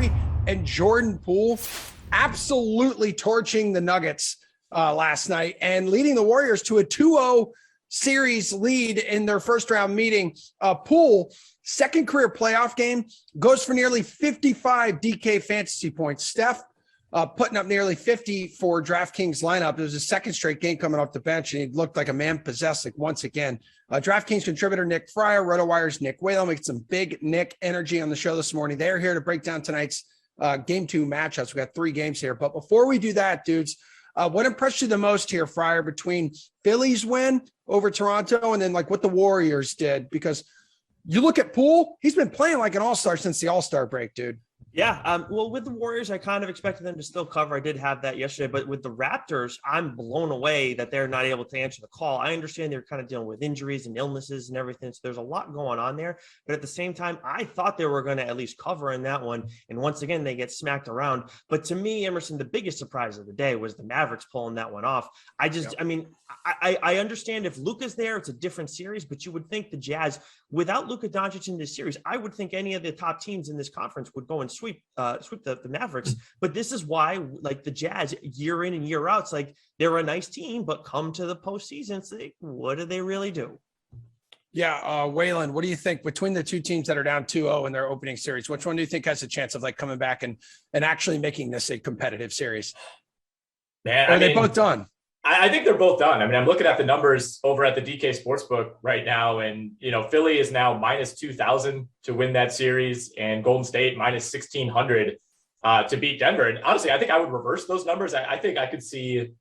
Curry and Jordan Poole absolutely torching the Nuggets last night and leading the Warriors to a 2-0 series lead in their first round meeting. Poole, second career playoff game, goes for nearly 55 DK fantasy points. Steph putting up nearly 50 for DraftKings lineup. It was his second straight game coming off the bench, and he looked like a man possessed like once again. DraftKings contributor Nick Friar, Rotowire's Nick Whalen. We get some big Nick energy on the show this morning. They're here to break down tonight's game 2 matchups. We got 3 games here. But before we do that, dudes, what impressed you the most here, Friar, between Philly's win over Toronto and then like what the Warriors did? Because you look at Poole, he's been playing like an all-star since the all-star break, dude. Yeah. Well, with the Warriors, I kind of expected them to still cover. I did have that yesterday, but with the Raptors, I'm blown away that they're not able to answer the call. I understand they're kind of dealing with injuries and illnesses and everything. So there's a lot going on there, but at the same time, I thought they were going to at least cover in that one. And once again, they get smacked around. But to me, Emerson, the biggest surprise of the day was the Mavericks pulling that one off. I understand if Luka's there, it's a different series, but you would think the Jazz, without Luka Doncic in this series, I would think any of the top teams in this conference would go and sweep the Mavericks. But this is why, like, the Jazz year in and year out, it's like they're a nice team, but come to the postseason, it's like, what do they really do? Yeah, Whalen, what do you think between the two teams that are down 2-0 in their opening series? Which one do you think has a chance of like coming back and actually making this a competitive series? Man, or are they both done? I think they're both done. I mean, I'm looking at the numbers over at the DK Sportsbook right now, and, you know, Philly is now minus 2,000 to win that series, and Golden State minus 1,600 to beat Denver. And honestly, I think I would reverse those numbers. I think I could see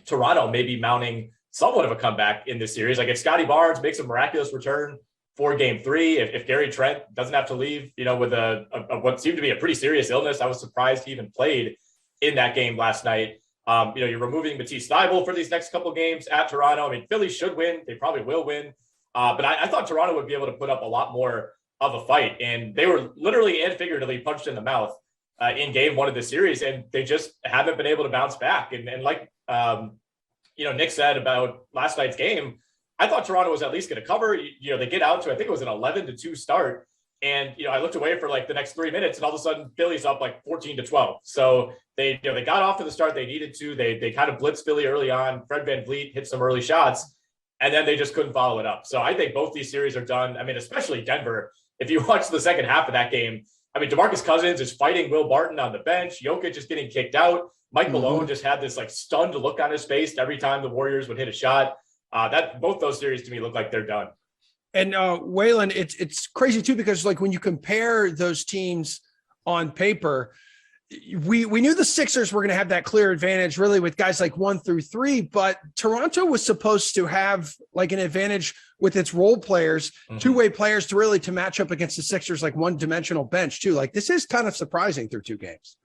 Toronto maybe mounting somewhat of a comeback in this series. Like if Scotty Barnes makes a miraculous return for game 3, if Gary Trent doesn't have to leave, you know, with a what seemed to be a pretty serious illness. I was surprised he even played in that game last night. You know, you're removing Matisse Thybulle for these next couple of games at Toronto. I mean, Philly should win. They probably will win. But I thought Toronto would be able to put up a lot more of a fight. And they were literally and figuratively punched in the mouth in game 1 of the series. And they just haven't been able to bounce back. And like, you know, Nick said about last night's game, I thought Toronto was at least going to cover. You know, they get out to, I think it was an 11-2 start. And, you know, I looked away for like the next 3 minutes and all of a sudden Philly's up like 14-12. So they got off to the start they needed to. They kind of blitzed Philly early on. Fred VanVleet hit some early shots and then they just couldn't follow it up. So I think both these series are done. I mean, especially Denver. If you watch the second half of that game, I mean, DeMarcus Cousins is fighting Will Barton on the bench. Jokic is getting kicked out. Mike Malone just had this like stunned look on his face every time the Warriors would hit a shot. Both those series to me look like they're done. And Whalen, it's crazy too, because like when you compare those teams on paper, we knew the Sixers were going to have that clear advantage really with guys like 1 through 3, but Toronto was supposed to have like an advantage with its role players, two-way players to match up against the Sixers, like one-dimensional bench too. Like this is kind of surprising through 2 games.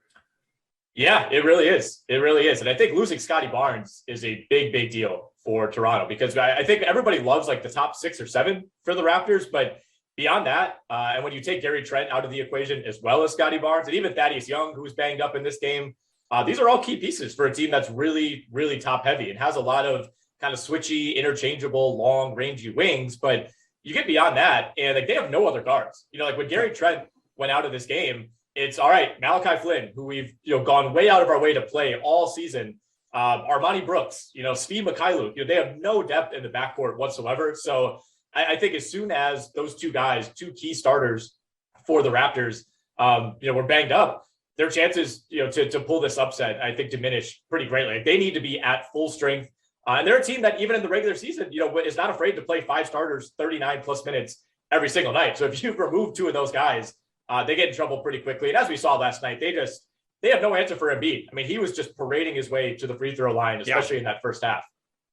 Yeah, it really is. It really is. And I think losing Scotty Barnes is a big, big deal for Toronto because I think everybody loves like the top 6 or 7 for the Raptors, but beyond that, and when you take Gary Trent out of the equation as well as Scotty Barnes and even Thaddeus Young, who's banged up in this game, these are all key pieces for a team that's really, really top heavy and has a lot of kind of switchy, interchangeable, long, rangy wings. But you get beyond that and like they have no other guards. You know, like when Gary Trent went out of this game, it's all right. Malachi Flynn, who we've gone way out of our way to play all season. Armani Brooks, Svi Mikhailuk, they have no depth in the backcourt whatsoever. So I think as soon as those 2 guys, 2 key starters for the Raptors, were banged up, their chances, to pull this upset, I think diminish pretty greatly. Like, they need to be at full strength. And they're a team that even in the regular season, is not afraid to play 5 starters 39 plus minutes every single night. So if you remove 2 of those guys, they get in trouble pretty quickly. And as we saw last night, they have no answer for Embiid. I mean, he was just parading his way to the free throw line, especially in that first half.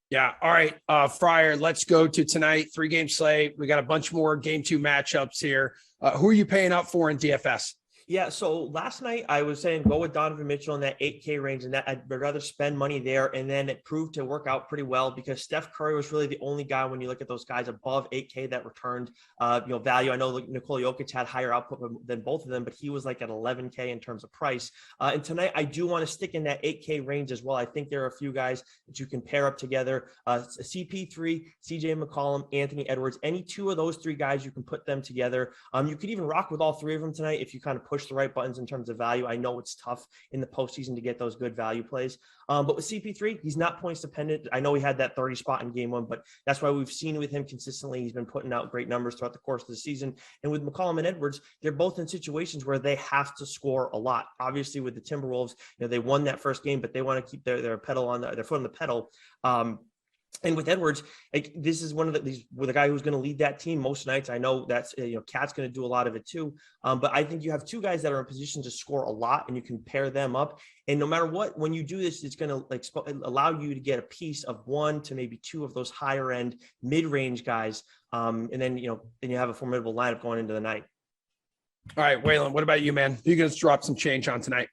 Yeah. All right. Friar, let's go to tonight. 3-game slate. We got a bunch more game 2 matchups here. Who are you paying up for in DFS? Yeah, so last night I was saying go with Donovan Mitchell in that 8K range, and that I'd rather spend money there. And then it proved to work out pretty well because Steph Curry was really the only guy when you look at those guys above 8K that returned value. I know Nikola Jokic had higher output than both of them, but he was like at 11K in terms of price. And tonight I do want to stick in that 8K range as well. I think there are a few guys that you can pair up together. CP3, CJ McCollum, Anthony Edwards, any 2 of those 3 guys, you can put them together. You could even rock with all 3 of them tonight if you kind of push push the right buttons in terms of value. I know it's tough in the postseason to get those good value plays. But with CP3, he's not points dependent. I know he had that 30 spot in game one, but that's why we've seen with him consistently. He's been putting out great numbers throughout the course of the season. And with McCollum and Edwards, they're both in situations where they have to score a lot. Obviously with the Timberwolves, they won that first game, but they want to keep their pedal on their foot on the pedal. And with Edwards, this is one of with a guy who's going to lead that team most nights. I know that's, Cat's going to do a lot of it too. But I think you have two guys that are in position to score a lot and you can pair them up. And no matter what, when you do this, it's going to allow you to get a piece of one to maybe two of those higher end mid-range guys. And then, then you have a formidable lineup going into the night. All right, Whalen, what about you, man? You going to drop some change on tonight?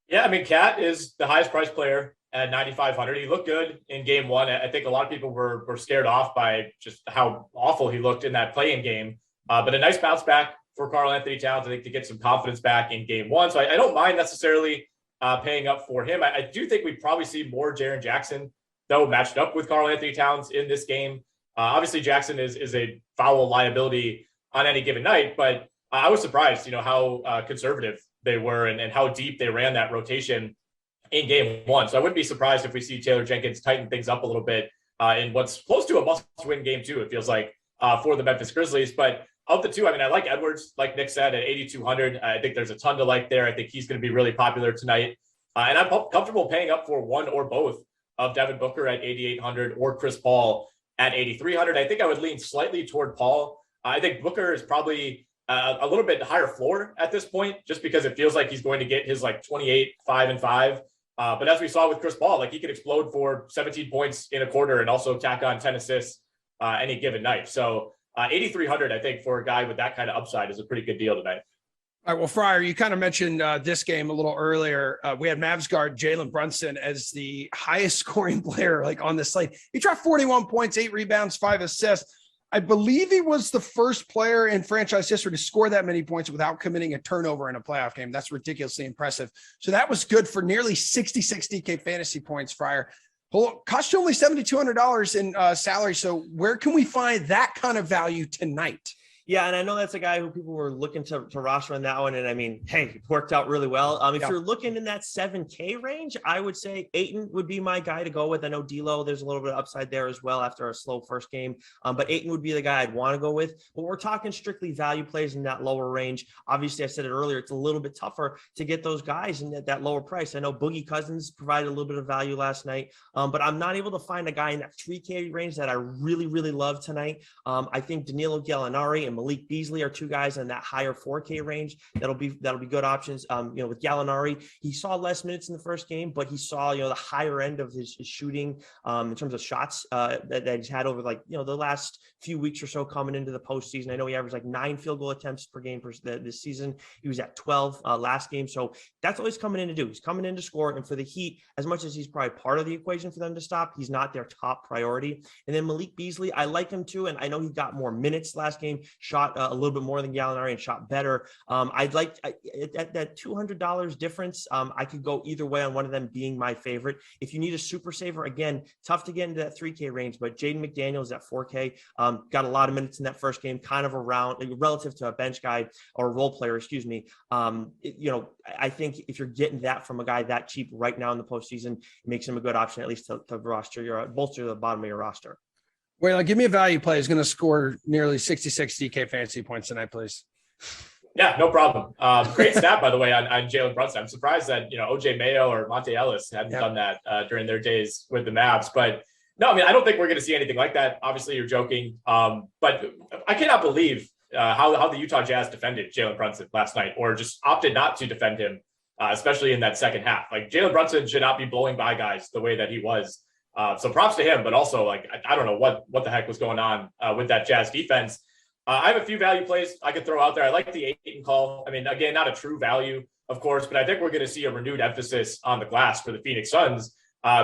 Yeah, I mean, Cat is the highest priced player at 9,500. He looked good in game one. I think a lot of people were scared off by just how awful he looked in that play-in game. But a nice bounce back for Karl-Anthony Towns, I think, to get some confidence back in game one. So I don't mind necessarily paying up for him. I do think we probably see more Jaren Jackson, though, matched up with Karl-Anthony Towns in this game. Obviously, Jackson is a foul liability on any given night, but I was surprised, how conservative they were and how deep they ran that rotation in game one. So I wouldn't be surprised if we see Taylor Jenkins tighten things up a little bit in what's close to a must-win game two, it feels like, for the Memphis Grizzlies. But of the two, I mean, I like Edwards, like Nick said, at 8,200. I think there's a ton to like there. I think he's going to be really popular tonight. And I'm comfortable paying up for one or both of Devin Booker at 8,800 or Chris Paul at 8,300. I think I would lean slightly toward Paul. I think Booker is probably a little bit higher floor at this point, just because it feels like he's going to get his 28, 5 and 5. But as we saw with Chris Paul, he could explode for 17 points in a quarter and also tack on 10 assists any given night. So 8,300, I think, for a guy with that kind of upside is a pretty good deal tonight. All right, well, Friar, you kind of mentioned this game a little earlier. We had Mavs guard Jalen Brunson as the highest scoring player on the slate. He dropped 41 points, 8 rebounds, 5 assists. I believe he was the first player in franchise history to score that many points without committing a turnover in a playoff game. That's ridiculously impressive. So that was good for nearly 66 DK fantasy points, Friar. Cost you only $7,200 in salary. So where can we find that kind of value tonight? Yeah, and I know that's a guy who people were looking to roster on that one. And I mean, hey, it worked out really well. If you're looking in that 7K range, I would say Ayton would be my guy to go with. I know D'Lo, there's a little bit of upside there as well after a slow first game. But Ayton would be the guy I'd want to go with. But we're talking strictly value plays in that lower range. Obviously, I said it earlier, it's a little bit tougher to get those guys in that lower price. I know Boogie Cousins provided a little bit of value last night, but I'm not able to find a guy in that 3K range that I really, really love tonight. I think Danilo Gallinari and Malik Beasley are two guys in that higher 4K range. That'll be good options. With Gallinari, he saw less minutes in the first game, but he saw, the higher end of his shooting in terms of shots that he's had over the last few weeks or so coming into the postseason. I know he averaged 9 field goal attempts per game this season. He was at 12 last game. So that's all he's coming in to do. He's coming in to score. And for the Heat, as much as he's probably part of the equation for them to stop, he's not their top priority. And then Malik Beasley, I like him too. And I know he got more minutes last game, shot a little bit more than Gallinari and shot better. At that $200 difference, I could go either way on one of them being my favorite. If you need a super saver, again, tough to get into that 3K range, but Jaden McDaniels at 4K got a lot of minutes in that first game, kind of around relative to a bench guy or a role player, excuse me. I think if you're getting that from a guy that cheap right now in the postseason, it makes him a good option, at least to bolster the bottom of your roster. Well, give me a value play. He's going to score nearly 66 DK fantasy points tonight, please. Yeah, no problem. Great stat, by the way, on Jalen Brunson. I'm surprised that, OJ Mayo or Monte Ellis hadn't done that during their days with the Mavs. But no, I mean, I don't think we're going to see anything like that. Obviously, you're joking. But I cannot believe how the Utah Jazz defended Jalen Brunson last night, or just opted not to defend him, especially in that second half. Jalen Brunson should not be blowing by guys the way that he was. So props to him, but also I don't know what the heck was going on with that Jazz defense. I have a few value plays I could throw out there. I like the Ayton call. I mean, again, not a true value, of course, but I think we're going to see a renewed emphasis on the glass for the Phoenix Suns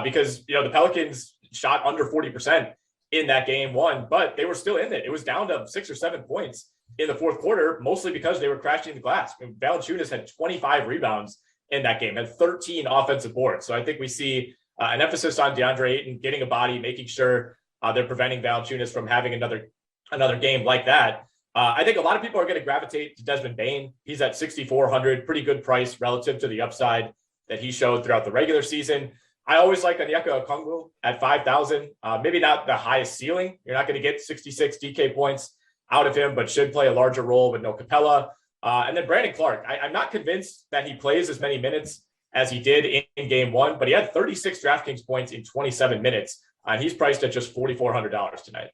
because, the Pelicans shot under 40% in that game one, but they were still in it. It was down to 6 or 7 points in the fourth quarter, mostly because they were crashing the glass. I mean, Valanciunas had 25 rebounds in that game, had 13 offensive boards. So I think we see an emphasis on DeAndre Ayton getting a body, making sure they're preventing Valanciunas from having another game like that. I think a lot of people are going to gravitate to Desmond Bane. He's at 6,400, pretty good price relative to the upside that he showed throughout the regular season. I always like Onyeka Okongwu at 5,000. Maybe not the highest ceiling. You're not going to get 66 DK points out of him, but should play a larger role with no Capella. And then Brandon Clark. I'm not convinced that he plays as many minutes as he did in game one, but he had 36 DraftKings points in 27 minutes. He's priced at just $4,400 tonight.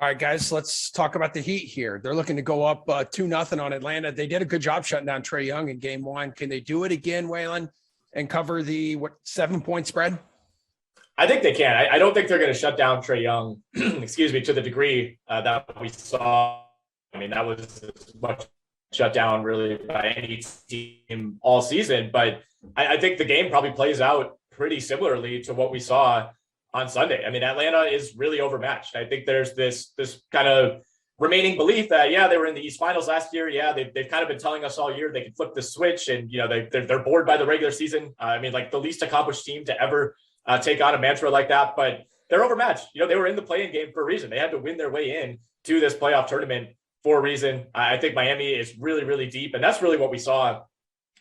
All right, guys, let's talk about the Heat here. They're looking to go up 2-0 on Atlanta. They did a good job shutting down Trae Young in game one. Can they do it again, Whalen, and cover the 7-point spread? I think they can. I don't think they're going to shut down Trae Young, excuse me, to the degree that we saw. I mean, that was as much shut down really by any team all season. But I think the game probably plays out pretty similarly to what we saw on Sunday. I mean, Atlanta is really overmatched. I think there's this kind of remaining belief that, yeah, they were in the East Finals last year. Yeah, they've kind of been telling us all year they can flip the switch, and they're bored by the regular season. I mean, like the least accomplished team to ever take on a mantra like that, but they're overmatched. They were in the play-in game for a reason. They had to win their way in to this playoff tournament for a reason. I think Miami is really, really deep, and that's really what we saw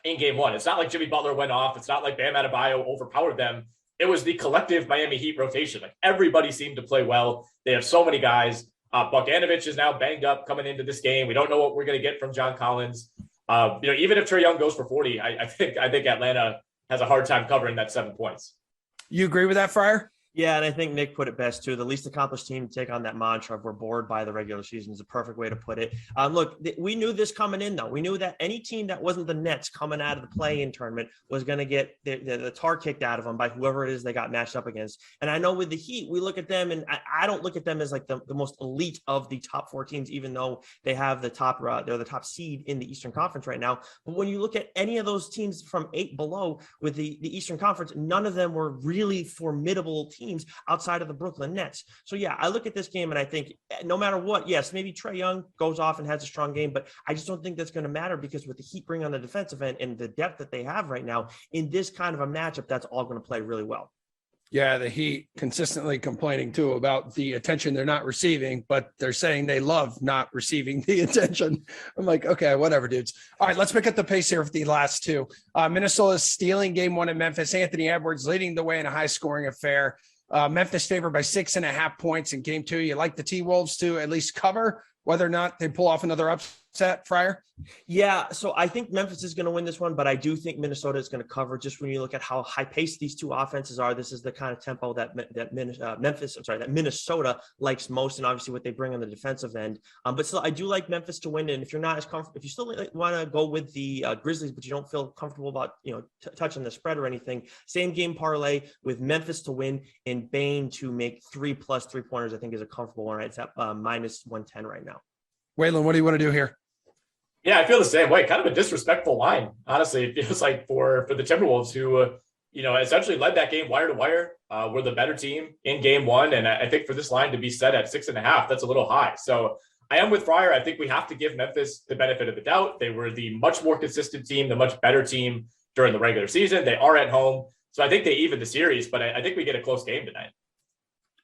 in game one. It's not like Jimmy Butler went off. It's not like Bam Adebayo overpowered them. It was the collective Miami Heat rotation. Like everybody seemed to play well. They have so many guys. Bogdanovic is now banged up coming into this game. We don't know what we're going to get from John Collins. Even if Trae Young goes for 40, I think Atlanta has a hard time covering that 7 points. You agree with that, Friar? Yeah, and I think Nick put it best too. The least accomplished team to take on that mantra of we're bored by the regular season is a perfect way to put it. Look, we knew this coming in, though. We knew that any team that wasn't the Nets coming out of the play-in tournament was going to get the tar kicked out of them by whoever it is they got matched up against. And I know with the Heat, we look at them, and I don't look at them as like the most elite of the top four teams, even though they have they're the top seed in the Eastern Conference right now. But when you look at any of those teams from 8 below with the Eastern Conference, none of them were really formidable teams outside of the Brooklyn Nets. So yeah, I look at this game and I think no matter what, yes, maybe Trae Young goes off and has a strong game, but I just don't think that's going to matter because with the Heat bring on the defensive end and the depth that they have right now in this kind of a matchup, that's all going to play really well. Yeah, the Heat consistently complaining too about the attention they're not receiving, but they're saying they love not receiving the attention. I'm like, okay, whatever, dudes. All right, let's pick up the pace here for the last two. Minnesota's stealing game one at Memphis. Anthony Edwards leading the way in a high-scoring affair. Memphis favored by 6.5 points in game two. You like the T-Wolves to at least cover, whether or not they pull off another upset, Friar? Yeah, so I think Memphis is going to win this one, but I do think Minnesota is going to cover just when you look at how high-paced these two offenses are. This is the kind of tempo that Minnesota likes most, and obviously what they bring on the defensive end. But still, I do like Memphis to win, and if you're not as comfortable, if you still want to go with the Grizzlies, but you don't feel comfortable about touching the spread or anything, same game parlay with Memphis to win and Bane to make 3+ 3-pointers, I think is a comfortable one. Right? It's at -110 right now. Whalen, what do you want to do here? Yeah, I feel the same way. Kind of a disrespectful line, honestly. It feels like for the Timberwolves, who essentially led that game wire to wire, were the better team in game one, and I think for this line to be set at 6.5, that's a little high. So I am with Friar. I think we have to give Memphis the benefit of the doubt. They were the much more consistent team, the much better team during the regular season. They are at home, so I think they even the series. But I think we get a close game tonight.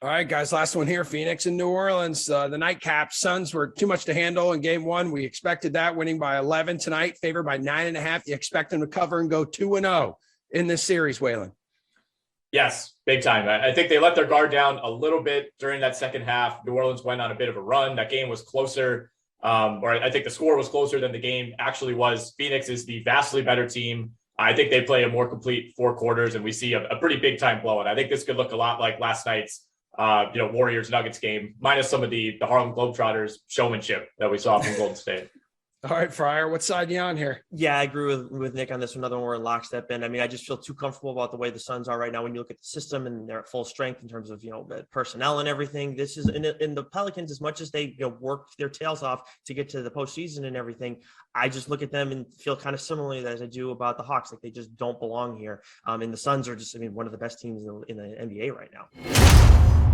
All right, guys, last one here. Phoenix and New Orleans. The nightcaps. Suns were too much to handle in game one. We expected that, winning by 11 tonight, favored by 9.5. You expect them to cover and go 2-0 in this series, Whalen? Yes, big time. I think they let their guard down a little bit during that second half. New Orleans went on a bit of a run. That game was closer, or I think the score was closer than the game actually was. Phoenix is the vastly better team. I think they play a more complete 4 quarters, and we see a pretty big time blowout. I think this could look a lot like last night's Warriors Nuggets game, minus some of the Harlem Globetrotters showmanship that we saw from Golden State. All right, Friar, what side are you on here? Yeah, I agree with Nick on this. Another one we're in lockstep in. I mean, I just feel too comfortable about the way the Suns are right now. When you look at the system and they're at full strength in terms of personnel and everything, this is in the Pelicans. As much as they work their tails off to get to the postseason and everything, I just look at them and feel kind of similarly as I do about the Hawks. Like they just don't belong here. And the Suns are just, one of the best teams in the NBA right now.